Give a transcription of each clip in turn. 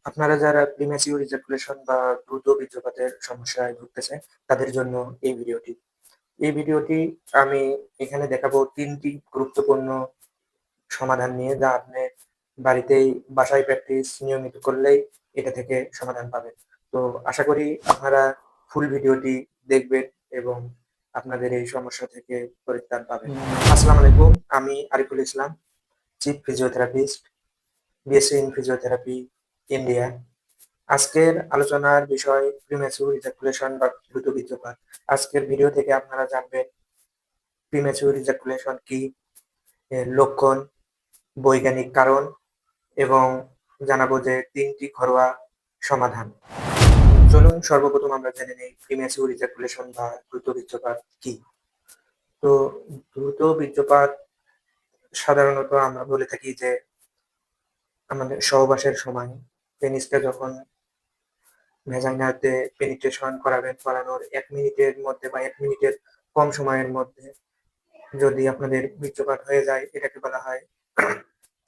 আপনারা যারা premature ejaculation বা দ্রুত বীর্যপাতের সমস্যায় ভুগতেছেন, তাদের জন্য এই ভিডিওটি। এই ভিডিওটি আমি এখানে দেখাবো ৩ টি গুরুত্বপূর্ণ সমাধান নিয়ে, যা আপনি বাড়িতেই বাসায় প্র্যাকটিস নিয়মিত করলেই এটা থেকে সমাধান পাবেন। তো আশা করি আপনারা ফুল ভিডিওটি দেখবেন এবং আপনাদের এই সমস্যা থেকে পরিত্রাণ পাবেন। আসসালামু আলাইকুম। আমি Ariful Islam, chief physiotherapist, BSc in physiotherapy, India. আজকের আলোচনার বিষয় প্রিম্যাচিউর ইজাকুলেশন বা দ্রুত বীর্যপাত। আজকের ভিডিও থেকে আপনারা জানবেন প্রিম্যাচিউর ইজাকুলেশন কি, এর লক্ষণ, বৈজ্ঞানিক কারণ এবং জানাবো যে ৩টি ঘরোয়া সমাধান। চলুন সর্বপ্রথম আমরা জেনে নেই প্রিম্যাচিউর ইজাকুলেশন বা দ্রুত বীর্যপাত কি। তো দ্রুত বীর্যপাত সাধারণত আমরা বলে থাকি যে আমাদের সহবাসের সময় পেনিসটা যখন ভ্যাজাইনাতে পেনিট্রেশন করানোর ১ মিনিটের মধ্যে বা ১ মিনিটের কম সময়ের মধ্যে যদি আপনাদের বীর্যপাত হয়ে যায়, এটাকে বলা হয়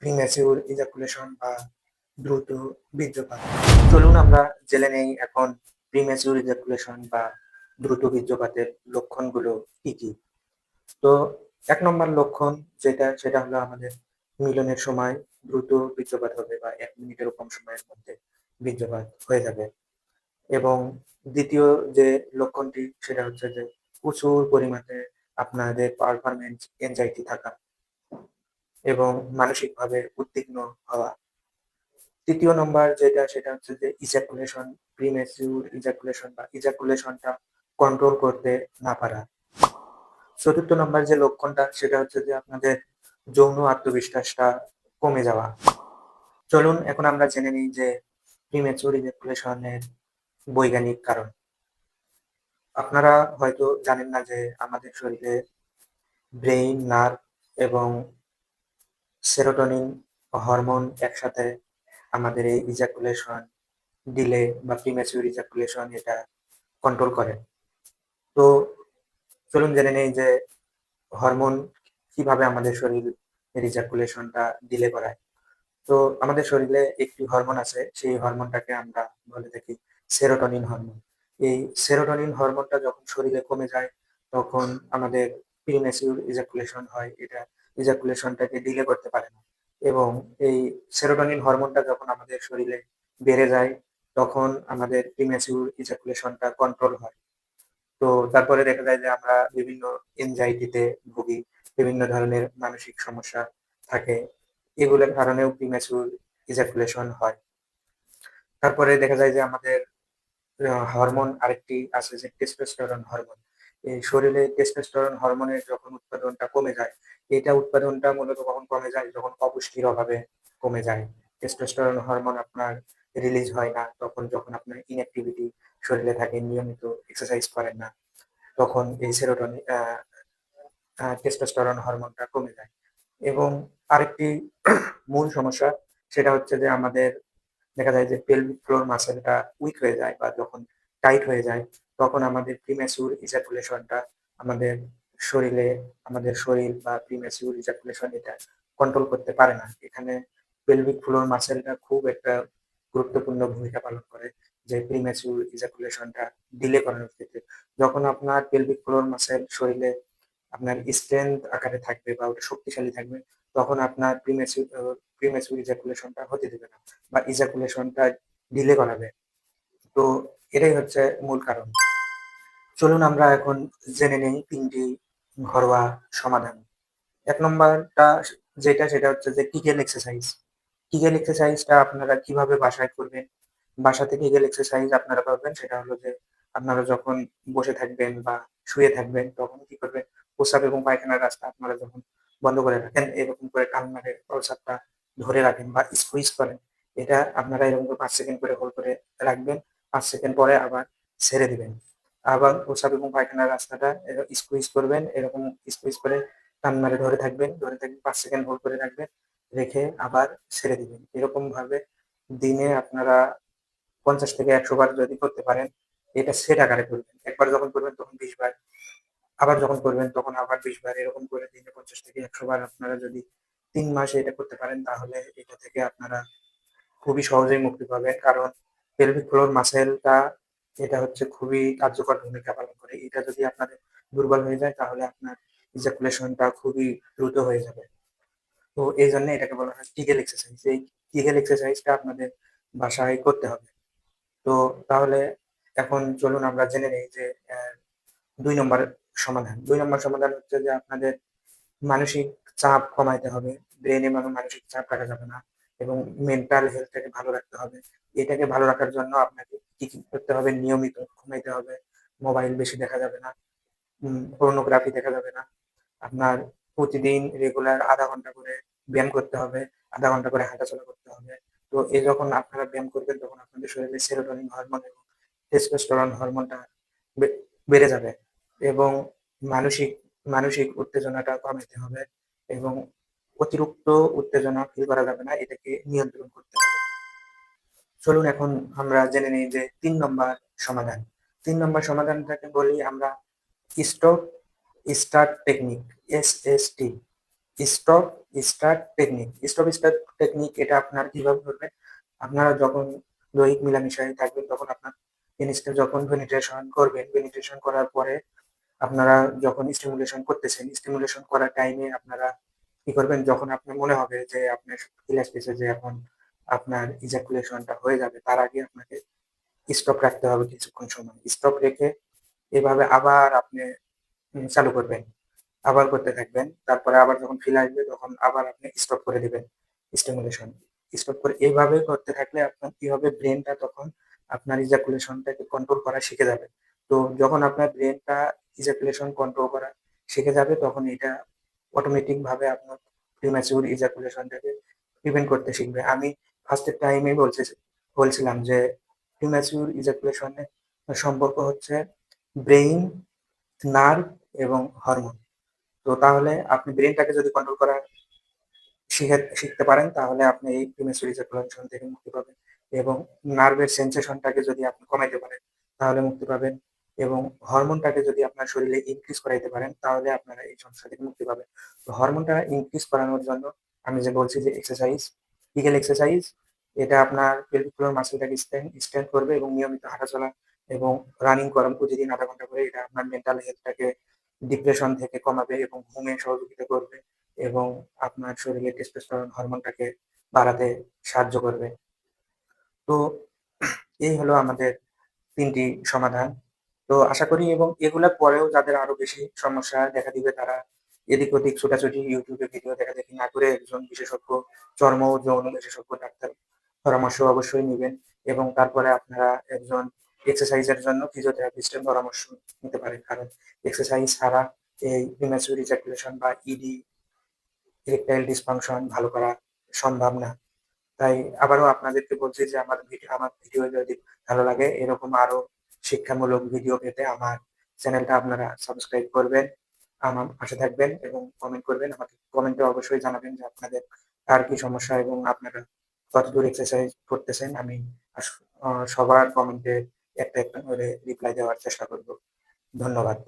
প্রিম্যাচিউর ইজাকুলেশন বা দ্রুত বীর্যপাত। চলুন আমরা জেনে নেই এখন প্রিম্যাচিউর ইজাকুলেশন বা দ্রুত বীর্যপাতের লক্ষণগুলো কি, কি? তো ১ নম্বর লক্ষণ সেটা হলো আমাদের মিলনের সময় দ্রুত বীর্যপাত হবে বা ১ মিনিটেরও কম সময়ের মধ্যে বীর্যপাত হয়ে যাবে। এবং ২য় যে লক্ষণটি সেটা হচ্ছে যে প্রচুর পরিমাণে আপনাদের পারফরম্যান্স এনজাইটি থাকা এবং মানসিকভাবে উদ্বিগ্ন হওয়া। ৩য় নম্বর সেটা হচ্ছে যে ইজাকুলেশন, প্রিম্যাচিউর ইজাকুলেশন বা ইজাকুলেশনটা কন্ট্রোল করতে না পারা। ৪র্থ নম্বর যে লক্ষণটা সেটা হচ্ছে যে আপনাদের যৌন আত্মবিশ্বাসটা কমে যাওয়া। চলুন এখন আমরা জেনে নিই যে প্রিম্যাচিউর ইজাকুলেশনের বৈজ্ঞানিক কারণ। আপনারা হয়তো জানেন না যে আমাদের শরীরে ব্রেইন, নার্ভ এবং সেরোটোনিন হরমোন একসাথে আমাদের এই ইজাকুলেশন ডিলে বা প্রিম্যাচিউর ইজাকুলেশন এটা কন্ট্রোল করে। তো চলুন জেনে নেই যে হরমোন কিভাবে আমাদের শরীরের ইজাকুলেশনটা ডিলে করায়। তো আমাদের শরীরে একটি হরমোন আছে, সেই হরমোনটাকে আমরা বলে থাকি সেরোটোনিন হরমোন। এই সেরোটোনিন হরমোনটা যখন শরীরে কমে যায়, তখন আমাদের প্রিম্যাচিউর ইজাকুলেশন হয়। এটা ইজাকুলেশনটাকে ডিলে করতে পারে না। এবং এই সেরোটোনিন হরমোনটা যখন আমাদের শরীরে বেড়ে যায়, তখন আমাদের প্রিম্যাচিউর ইজাকুলেশনটা কন্ট্রোল হয়। তো তারপরে দেখা যায় যে আমরা বিভিন্ন এনজাইটিতে ভুগি, বিভিন্ন ধরনের মানসিক সমস্যা থাকে। এগুলোর কারণেও প্রিম্যাচিউর ইজাকুলেশন হয়। তারপরে দেখা যায় যে আমাদের হরমোন আরেকটি আছে যে টেস্টোস্টেরন হরমোন। এই শরীরে টেস্টোস্টেরন হরমোনের যখন উৎপাদনটা কমে যায়, এটা উৎপাদনটা মূলত কখন কমে যায়? যখন অপুষ্টির অভাবে কমে যায়। টেস্টোস্টেরন হরমোন আপনার রিলিজ হয় না তখন, যখন আপনার ইনঅ্যাক্টিভিটি শরীরে থাকে, নিয়মিত এক্সারসাইজ করেন না। তখন এই সেরোটোনিন টেস্টোস্টেরন হরমোনটা কমে যায়। এবং আরেকটি মূল সমস্যা সেটা হচ্ছে যে আমাদের দেখা যায় যে পেলভিক ফ্লোর মাসলটা উইক হয়ে যায় বা যখন টাইট হয়ে যায়, তখন আমাদের প্রিম্যাচিউর ইজাকুলেশনটা আমাদের শরীরে আমাদের শরীর বা প্রিম্যাচিউর ইজাকুলেশন এটা কন্ট্রোল করতে পারে না। এখানে পেলভিক ফ্লোর মাসলটা খুব একটা গুরুত্বপূর্ণ ভূমিকা পালন করে যে প্রিম্যাচিউর ইজাকুলেশনটা ডিলে করানোর ক্ষেত্রে। যখন আপনার পেলভিক ফ্লোর মাসল শরীরে আপনার স্ট্রেংথ আকারে থাকবে বা ওটা শক্তিশালী থাকবে, তখন আপনার প্রিম্যাচিউর ইজাকুলেশনটা হতে দেবে না বা ইজাকুলেশনটা ডিলে করাবে। তো এটাই হচ্ছে মূল কারণ। চলুন আমরা এখন জেনে নেই ৩টি ঘরোয়া সমাধান। ১ নম্বরটা সেটা হচ্ছে যে কিগেল এক্সারসাইজ। কিগেল এক্সারসাইজটা আপনারা কিভাবে বাসায় করবেন? বাসাতে কিগেল এক্সারসাইজ আপনারা পাবেন সেটা হলো যে আপনারা যখন বসে থাকবেন বা শুয়ে থাকবেন, তখন কি করবেন? প্রস্রাব এবং পায়খানার রাস্তা আপনারা যখন বন্ধ করে রাখেন, এরকম করে কান নাকে প্রস্রাবটা ধরে রাখেন বা স্কুইজ করেন। এটা আপনারা এরকম করে ৫ সেকেন্ড করে হোল্ড করে রাখবেন। ৫ সেকেন্ড পরে আবার ছেড়ে দিবেন। আবার প্রস্রাব এবং পায়খানার রাস্তাটা স্কুইজ করবেন। এরকম স্কুইজ করে কান নাকে ধরে থাকবেন। ৫ সেকেন্ড হোল্ড করে রাখবেন। রেখে আবার ছেড়ে দিবেন। এরকমভাবে দিনে আপনারা ৫০ থেকে ১০০ বার যদি করতে পারেন, এটা সেট আকারে করবেন। একবার যখন করবেন তখন ২০ বার, আবার যখন করবেন তখন আবার ২০ বার। এরকম করে দিনে ৫০ থেকে ১০০ বার আপনারা যদি ৩ মাস এটা করতে পারেন, তাহলে এটা থেকে আপনারা খুবই সহজেই মুক্তি পাবেন। কারণ পেলভিক ফ্লোর মাসেলটা এটা হচ্ছে খুবই কার্যকর ভূমিকা পালন করে। এটা যদি আপনাদের দুর্বল হয়ে যায় তাহলে আপনার ইজাকুলেশনটা খুবই দ্রুত হয়ে যাবে। তো এইজন্য এটাকে বলা হয় কিগেল এক্সারসাইজ। এই কিগেল এক্সারসাইজটা আপনাদের বাসায় করতে হবে। তো তাহলে এখন চলুন আমরা জেনে নেই যে ২ নম্বর সমাধান। ২ নম্বর সমাধান হচ্ছে যে আপনাদের মানসিক চাপ কমাইতে হবে। ব্রেইনে মানসিক চাপ রাখা যাবে না এবং মেন্টাল হেলথটাকে ভালো রাখতে হবে। এটাকে ভালো রাখার জন্য আপনাকে কি করতে হবে? নিয়মিত ঘুমাইতে হবে। মোবাইল বেশি দেখা যাবে না। পর্নোগ্রাফি দেখা যাবে না। আপনার প্রতিদিন রেগুলার ০.৫ ঘন্টা করে ব্যায়াম করতে হবে, ০.৫ ঘন্টা করে হাঁটাচলা করতে হবে। তো যখন আপনারা ব্যায়াম করবেন তখন আপনাদের শরীরে সেরোটোনিন হরমোন এবং টেস্টোস্টেরন হরমোনটা বে বেড়ে যাবে এবং মানসিক মানসিক উত্তেজনাটা কমাইতে হবে এবং অতিরিক্ত উত্তেজনা ফিল করা যাবে না। এটাকে নিয়ন্ত্রণ করতে হবে। চলুন এখন আমরা জেনে নিই যে ৩ নম্বর সমাধান। ৩ নম্বর সমাধানটাকে বলি আমরা stop start technique, SST। Stop start technique. Stop start technique এটা আপনারা কিভাবে করবেন? আপনারা যখন দৈহিক মেলামেশায় থাকবেন তখন আপনার পেনিসটা যখন পেনিট্রেশন করবেন, পেনিট্রেশন করার পরে আপনারা যখন স্টিমুলেশন করতেছেন, স্টিমুলেশন করার টাইমে আপনারা কি করবেন? যখন আপনার মনে হবে যে আপনার ফিল আসতেছে যে এখন আপনার ইজাকুলেশনটা হয়ে যাবে, তার আগে আপনাকে স্টপ রাখতে হবে কিছুক্ষণ সময়। স্টপ রেখে এভাবে আবার আপনি চালু করবেন। আবার করতে থাকবেন। তারপরে আবার যখন ফিল আসবে তখন আবার আপনি স্টপ করে দিবেন স্টিমুলেশন। স্টপ করে এভাবে করতে থাকলে আপনার কি হবে? ব্রেইনটা তখন আপনার ইজাকুলেশনটাকে কন্ট্রোল করা শিখে যাবে। তো যখন আপনার ব্রেইনটা ইজাকুলেশন কন্ট্রোল করা শিখে যাবে তখন এটা অটোমেটিক ভাবে আপনার প্রিম্যাচিউর ইজাকুলেশনটাকে প্রিভেন্ট করতে শিখবে। আমি ফার্স্ট এর টাইমেই বলছিলাম যে প্রিম্যাচিউর ইজাকুলেশনের সম্পর্ক হচ্ছে ব্রেইন, নার্ভ এবং হরমোন। তো তাহলে আপনি ব্রেইনটাকে যদি কন্ট্রোল করা শিখতে পারেন তাহলে আপনি এই প্রিমেচুর ইজাকুলেশন থেকে মুক্তি পাবেন এবং নার্ভের সেনসেশনটাকে যদি আপনি কমাইতে পারেন তাহলে মুক্তি পাবেন এবং হরমোনটাকে যদি আপনার শরীরে ইনক্রিজ করাইতে পারেন তাহলে আপনারা এই সমস্যা থেকে মুক্তি পাবেন। তো হরমোনটা ইনক্রিজ করানোর জন্য আমি যে বলছি যে এক্সারসাইজ, কিগেল এক্সারসাইজ, এটা আপনার পেলভিক ফ্লোর মাসলটাকে স্ট্রেংথ করবে এবং নিয়মিত হাঁটাচলা এবং রানিং করান প্রতিদিন ০.৫ ঘন্টা করে। এটা আপনার মেন্টাল হেলথটাকে ডিপ্রেশন থেকে কমাবে এবং ঘুমে সহযোগিতা করবে এবং আপনার শরীরে টেস্টোস্টেরন হরমোনটাকে বাড়াতে সাহায্য করবে। তো এই হলো আমাদের ৩ টি সমাধান। তো আশা করি এবং এগুলার পরেও যাদের আরো বেশি সমস্যা দেখা দিবে তারা এদিক ওদিক ছোটাছুটি YouTube এ ভিডিও দেখাদেখি না করে একজন বিশেষজ্ঞ, চর্ম ও যৌন বিশেষজ্ঞ ডাক্তার পরামর্শ অবশ্যই নিবেন এবং তারপরে আপনারা একজন এক্সারসাইজ এর জন্য ফিজিওথেরাপিস্টের পরামর্শ নিতে পারেন। কারণ এক্সারসাইজ ছাড়া এই প্রিম্যাচুর ইজাকুলেশন বা ইডি, ইরেকটাইল ডিসফাংশন ভালো করা সম্ভব না। তাই আবারও আপনাদেরকে বলছি যে আমার ভিডিও যদি ভালো লাগে এরকম আরো শিক্ষামূলক ভিডিও পেতে আমার চ্যানেলটা আপনারা সাবস্ক্রাইব করবেন, আমার পাশে থাকবেন এবং কমেন্ট করবেন। আমাকে কমেন্টে অবশ্যই জানাবেন যে আপনাদের আর কি সমস্যা এবং আপনারা কতদূর এক্সারসাইজ করতেছেন। আমি সবার কমেন্টে একটা করে রিপ্লাই দেওয়ার চেষ্টা করব। ধন্যবাদ।